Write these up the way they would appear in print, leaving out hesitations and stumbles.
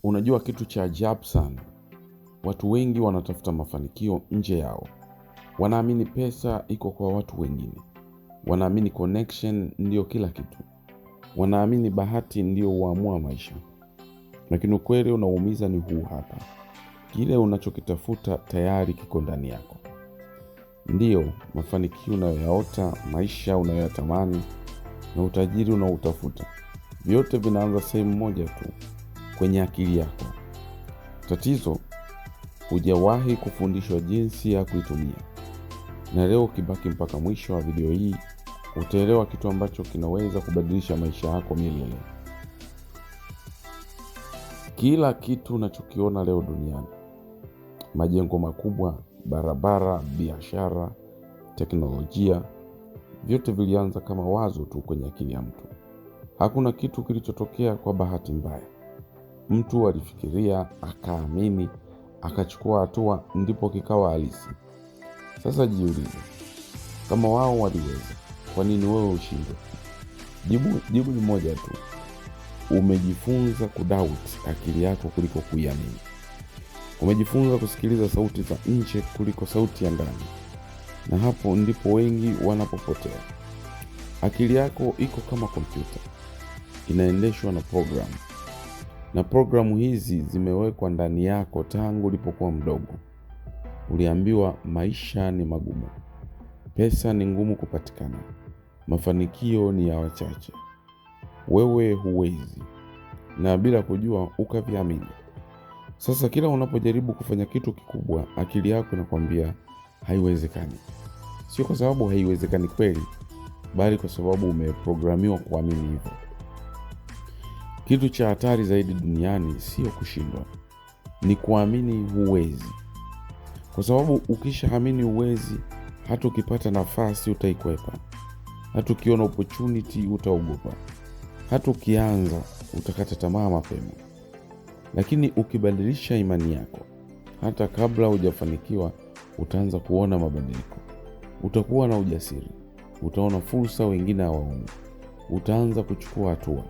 Unajua kitu cha ajabu sana, watu wengi wanatafuta mafanikio nje yao. Wanaamini pesa iko kwa watu wengine. Wanaamini connection ndio kila kitu. Wanaamini bahati ndio huamua maisha. Lakini ukweli unaumiza ni huu hapa. Kile unachokitafuta tayari kiko ndani yako. Ndio, mafanikio unayoyaota, maisha unayoyatamani, na utajiri unaoutafuta, vyote vinaanza sehemu moja tu, kwenye akili yako. Tatizo, hujawahi kufundishwa jinsi ya kuitumia. Na leo ukibaki mpaka mwisho wa video hii, utaelewa kitu ambacho kinaweza kubadilisha maisha yako milele. Kila kitu unachokiona leo duniani, majengo makubwa, barabara, biashara, teknolojia, vyote vilianza kama wazo tu kwenye akili ya mtu. Hakuna kitu kilichotokea kwa bahati mbaya. Mtu alifikiria, akaamini, akachukua hatua, ndipo kikawa halisi. Sasa jiulize, kama wao waliweza, kwa nini wewe ushindwe? Jibu ni moja tu. Umejifunza kudoubt akili yako kuliko kuiamini. Umejifunza kusikiliza sauti za nje kuliko sauti ya ndani. Na hapo ndipo wengi wanapopotea. Akili yako iko kama kompyuta, inaendeshwa na programu. Na programu hizi zimewekwa ndani yako tangu ulipokuwa mdogo. Uliambiwa maisha ni magumu, pesa ni ngumu kupatikana, mafanikio ni ya wachache, wewe huwezi, na bila kujua ukaviamini. Sasa kila unapojaribu kufanya kitu kikubwa, akili yako inakwambia haiwezekani. Sio kwa sababu haiwezekani kweli, bali kwa sababu umeprogramiwa kuamini hivyo. Kitu cha hatari zaidi duniani sio kushindwa, ni kuamini huwezi. Kwa sababu ukishaamini huwezi, hata ukipata nafasi utaikwepa. Hata ukiona opportunity utaogopa. Hata ukianza utakata tamaa mapema. Lakini ukibadilisha imani yako, hata kabla hujafanikiwa, utaanza kuona mabadiliko. Utakuwa na ujasiri, utaona fursa wengine hawaoni. Utaanza kuchukua hatua,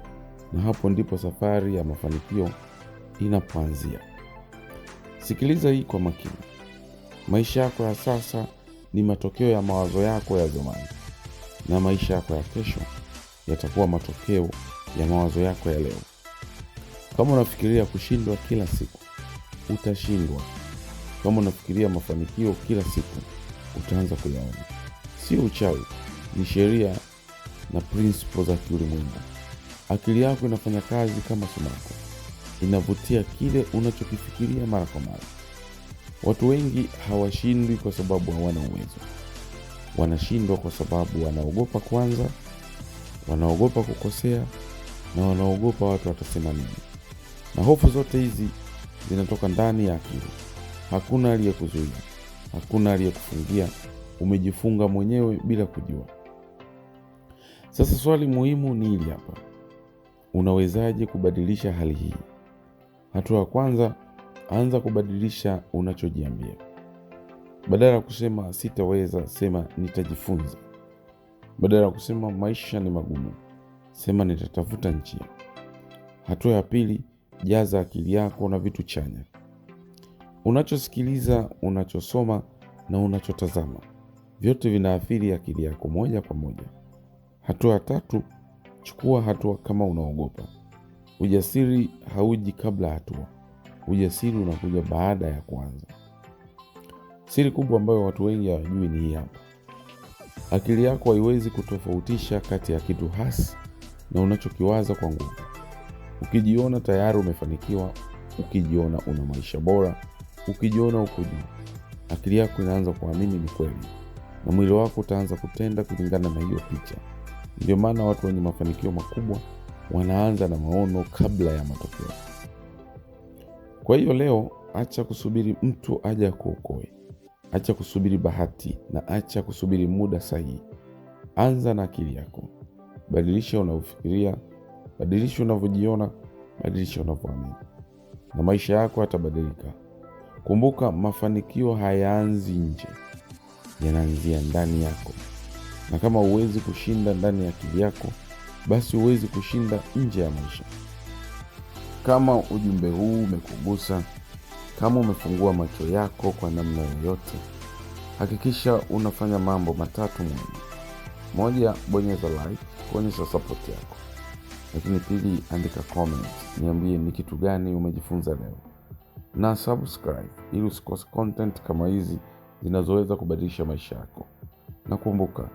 na hapo ndipo safari ya mafanikio inapoanzia. Sikiliza hii kwa makini. Maisha yako ya sasa ni matokeo ya mawazo yako ya zamani, na maisha yako ya kesho yatakuwa matokeo ya mawazo yako ya leo. Kama unafikiria kushindwa kila siku, utashindwa. Kama unafikiria mafanikio kila siku, utaanza kuyaona. Sio uchawi, ni sheria na principles za kiulimwengu. Akili yako inafanya kazi kama sumaku, inavutia kile unachokifikiria mara kwa mara. Watu wengi hawashindwi kwa sababu hawana uwezo. Wanashindwa kwa sababu wanaogopa kwanza, wanaogopa kukosea, na wanaogopa watu watasema nini. Na hofu zote hizi zinatoka ndani ya akili. Hakuna aliyekuzuia, hakuna aliyekufungia. Umejifunga mwenyewe bila kujua. Sasa swali muhimu ni hili hapa. Unawezaje kubadilisha hali hii? Hatua ya kwanza, anza kubadilisha unachojiambia. Badala ya kusema sitaweza, sema nitajifunza. Badala ya kusema maisha ni magumu, sema nitatafuta njia. Hatua ya pili, jaza akili yako na vitu chanya. Unachosikiliza, unachosoma na unachotazama, vyote vinaathiri akili yako moja kwa moja. Hatua ya tatu, chukua hatua kama unaogopa. Ujasiri hauji kabla hatua. Ujasiri unakuja baada ya kuanza. Siri kubwa ambayo watu wengi hawajui ni hii hapa. Akili yako haiwezi kutofautisha kati ya kitu hasi na unachokiwaza kwa nguvu. Ukijiona tayari umefanikiwa, ukijiona una maisha bora, ukijiona uko juu, akili yako inaanza kuamini ni kweli, na mwili wako utaanza kutenda kulingana na hiyo picha. Ndio maana watu wenye mafanikio makubwa wanaanza na maono kabla ya matokeo. Kwa hiyo leo, acha kusubiri mtu aje akuokoe. Acha kusubiri bahati, na acha kusubiri muda sahihi. Anza na akili yako. Badilisha unavyofikiria, badilisha unavyojiona, badilisha unavyoamini, na maisha yako yatabadilika. Kumbuka, mafanikio hayaanzi nje, yanaanzia ndani yako. Na kama huwezi kushinda ndani ya akili yako, basi huwezi kushinda nje ya maisha. Kama ujumbe huu umekugusa, kama umefungua macho yako kwa namna yoyote, hakikisha unafanya mambo matatu muhimu. Moja, bonyeza like kuonyesha support yako. Lakini pili, andika comment, niambie ni kitu gani umejifunza leo. Na subscribe ili usikose content kama hizi zinazoweza kubadilisha maisha yako. Na kumbuka,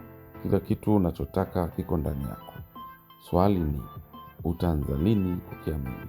kila kitu unachotaka kiko ndani yako. Swali ni, utaanza lini kukiamini?